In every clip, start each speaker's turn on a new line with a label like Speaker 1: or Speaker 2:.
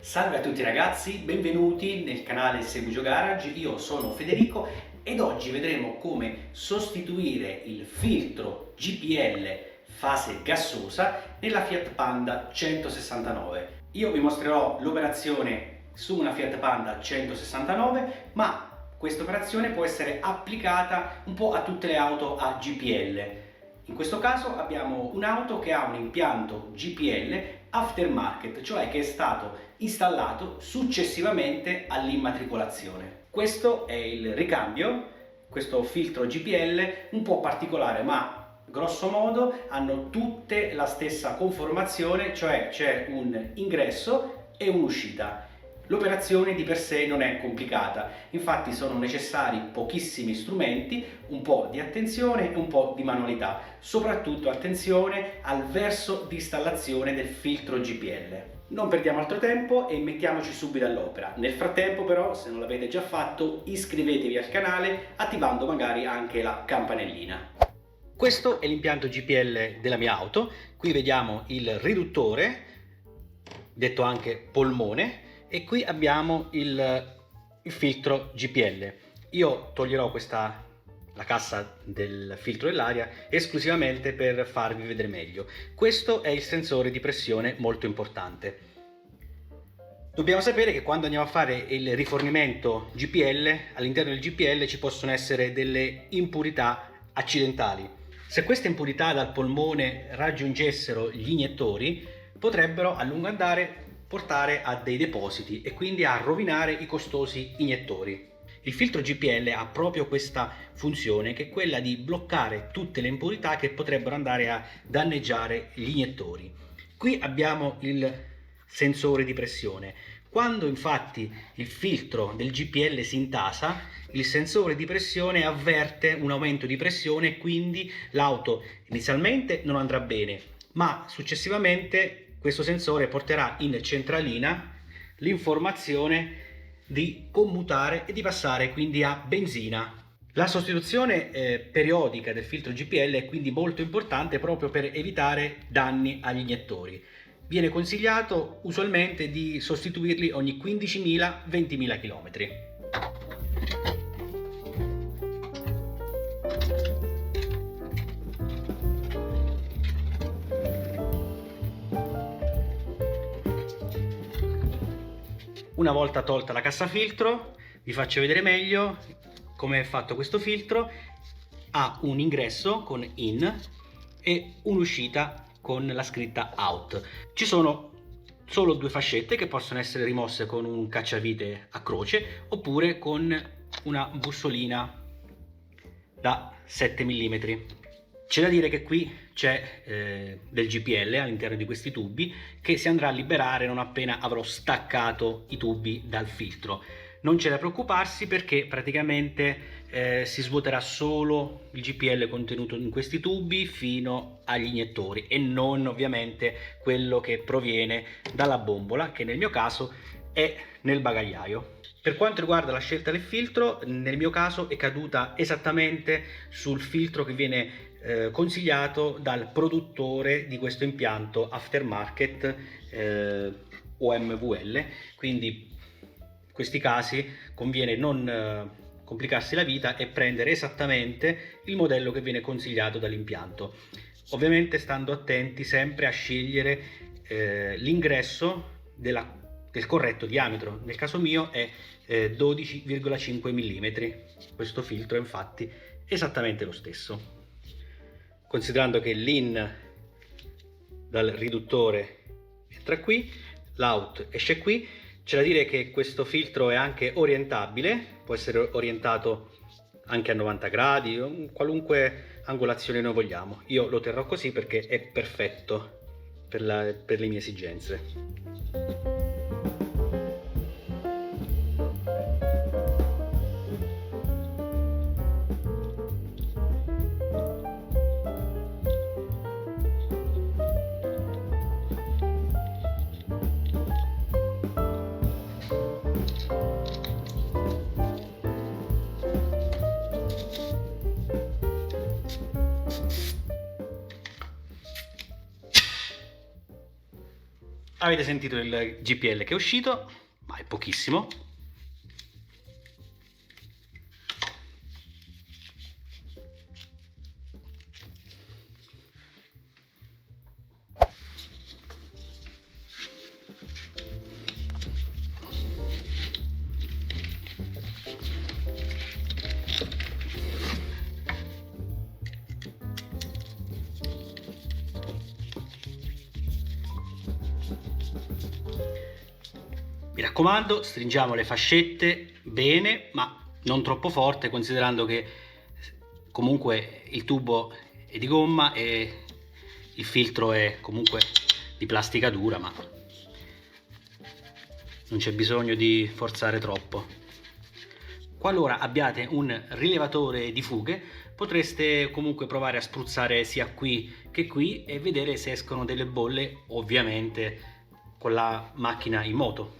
Speaker 1: Salve a tutti ragazzi, benvenuti nel canale Segugio Garage, io sono Federico ed oggi vedremo come sostituire il filtro GPL fase gassosa nella Fiat Panda 169. Io vi mostrerò l'operazione su una Fiat Panda 169, ma questa operazione può essere applicata un po' a tutte le auto a GPL. In questo caso abbiamo un'auto che ha un impianto GPL aftermarket, cioè che è stato installato successivamente all'immatricolazione. Questo è il ricambio, questo filtro GPL un po' particolare, ma grosso modo hanno tutte la stessa conformazione, cioè c'è un ingresso e un'uscita. L'operazione di per sé non è complicata, infatti sono necessari pochissimi strumenti, un po' di attenzione e un po' di manualità, soprattutto attenzione al verso di installazione del filtro GPL. Non perdiamo altro tempo e mettiamoci subito all'opera. Nel frattempo però, se non l'avete già fatto, iscrivetevi al canale attivando magari anche la campanellina. Questo è l'impianto GPL della mia auto, qui vediamo il riduttore, detto anche polmone, e qui abbiamo il filtro GPL. Io toglierò la cassa del filtro dell'aria esclusivamente per farvi vedere meglio. Questo è il sensore di pressione, molto importante. Dobbiamo sapere che quando andiamo a fare il rifornimento GPL, all'interno del GPL ci possono essere delle impurità accidentali. Se queste impurità dal polmone raggiungessero gli iniettori, potrebbero a lungo andare portare a dei depositi e quindi a rovinare i costosi iniettori. Il filtro GPL ha proprio questa funzione, che è quella di bloccare tutte le impurità che potrebbero andare a danneggiare gli iniettori. Qui abbiamo il sensore di pressione. Quando infatti il filtro del GPL si intasa, il sensore di pressione avverte un aumento di pressione e quindi l'auto inizialmente non andrà bene, ma successivamente questo sensore porterà in centralina l'informazione di commutare e di passare quindi a benzina. La sostituzione periodica del filtro GPL è quindi molto importante proprio per evitare danni agli iniettori. Viene consigliato usualmente di sostituirli ogni 15.000-20.000 km. Una volta tolta la cassa filtro, vi faccio vedere meglio come è fatto questo filtro. Ha un ingresso con in e un'uscita con la scritta out. Ci sono solo due fascette che possono essere rimosse con un cacciavite a croce oppure con una bussolina da 7 mm. C'è da dire che qui c'è del GPL all'interno di questi tubi che si andrà a liberare non appena avrò staccato i tubi dal filtro. Non c'è da preoccuparsi perché praticamente si svuoterà solo il GPL contenuto in questi tubi fino agli iniettori e non ovviamente quello che proviene dalla bombola, che nel mio caso è nel bagagliaio. Per quanto riguarda la scelta del filtro, nel mio caso è caduta esattamente sul filtro che viene consigliato dal produttore di questo impianto aftermarket OMVL, quindi in questi casi conviene non complicarsi la vita e prendere esattamente il modello che viene consigliato dall'impianto, ovviamente stando attenti sempre a scegliere l'ingresso del corretto diametro. Nel caso mio è 12,5 mm. Questo filtro è infatti esattamente lo stesso. Considerando che l'in dal riduttore entra qui, l'out esce qui, c'è da dire che questo filtro è anche orientabile, può essere orientato anche a 90 gradi, qualunque angolazione noi vogliamo. Io lo terrò così perché è perfetto per le mie esigenze. Avete sentito il GPL che è uscito, ma è pochissimo. Mi raccomando, stringiamo le fascette bene, ma non troppo forte, considerando che comunque il tubo è di gomma e il filtro è comunque di plastica dura, ma non c'è bisogno di forzare troppo. Qualora abbiate un rilevatore di fughe, potreste comunque provare a spruzzare sia qui che qui e vedere se escono delle bolle, ovviamente con la macchina in moto.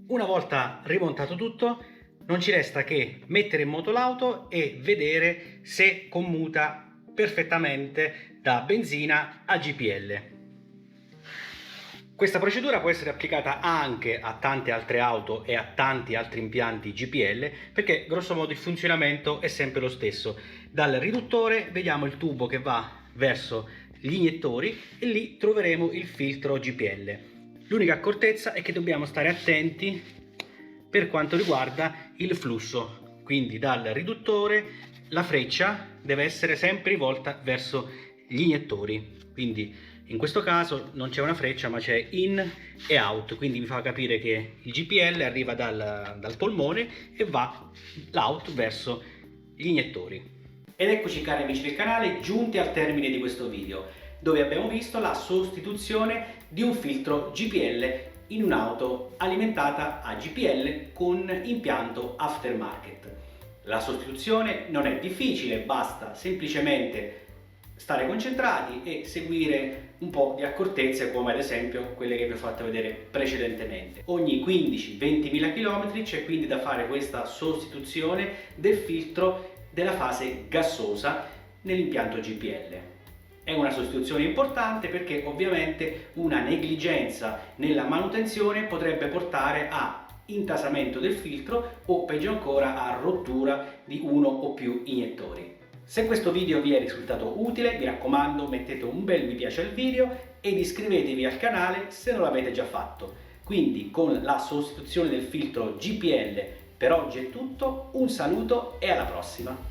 Speaker 1: Una volta rimontato tutto, non ci resta che mettere in moto l'auto e vedere se commuta perfettamente da benzina a GPL. Questa procedura può essere applicata anche a tante altre auto e a tanti altri impianti GPL, perché grosso modo il funzionamento è sempre lo stesso. Dal riduttore vediamo il tubo che va verso gli iniettori e lì troveremo il filtro GPL. L'unica accortezza è che dobbiamo stare attenti per quanto riguarda il flusso, quindi dal riduttore la freccia deve essere sempre rivolta verso gli iniettori, quindi in questo caso non c'è una freccia ma c'è in e out, quindi vi fa capire che il GPL arriva dal polmone e va l'out verso gli iniettori. Ed eccoci cari amici del canale, giunti al termine di questo video, dove abbiamo visto la sostituzione di un filtro GPL in un'auto alimentata a GPL con impianto aftermarket. La sostituzione non è difficile, basta semplicemente stare concentrati e seguire un po' di accortezze, come ad esempio quelle che vi ho fatto vedere precedentemente. Ogni 15-20.000 km c'è quindi da fare questa sostituzione del filtro della fase gassosa nell'impianto GPL. È una sostituzione importante perché ovviamente una negligenza nella manutenzione potrebbe portare a intasamento del filtro o peggio ancora a rottura di uno o più iniettori. Se questo video vi è risultato utile, mi raccomando mettete un bel mi piace al video ed iscrivetevi al canale se non l'avete già fatto. Quindi con la sostituzione del filtro GPL per oggi è tutto, un saluto e alla prossima!